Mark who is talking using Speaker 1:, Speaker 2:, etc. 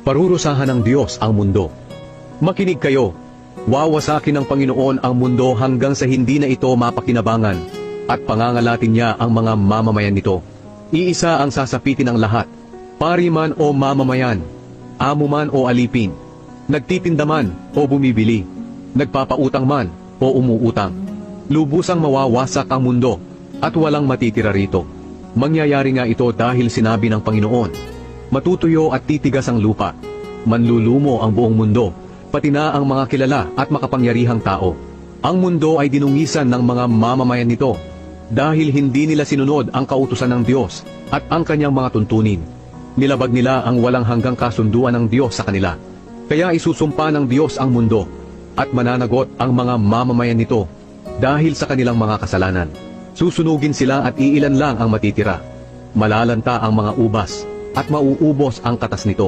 Speaker 1: Parurusahan ng Diyos ang mundo. Makinig kayo. Wawasakin ng Panginoon ang mundo hanggang sa hindi na ito mapakinabangan, at pangangalatin niya ang mga mamamayan nito. Iisa ang sasapitin ng lahat, pari man o mamamayan, amo man o alipin, nagtitinda man o bumibili, nagpapautang man o umuutang. Lubusang mawawasak ang mundo at walang matitira rito. Mangyayari nga ito dahil sinabi ng Panginoon, matutuyo at titigas ang lupa, manlulumo ang buong mundo, pati na ang mga kilala at makapangyarihang tao. Ang mundo ay dinungisan ng mga mamamayan nito, dahil hindi nila sinunod ang kautusan ng Diyos at ang kanyang mga tuntunin. Nilabag nila ang walang hanggang kasunduan ng Diyos sa kanila. Kaya isusumpa ng Diyos ang mundo at mananagot ang mga mamamayan nito dahil sa kanilang mga kasalanan. Susunugin sila at iilan lang ang matitira. Malalanta ang mga ubas at mauubos ang katas nito.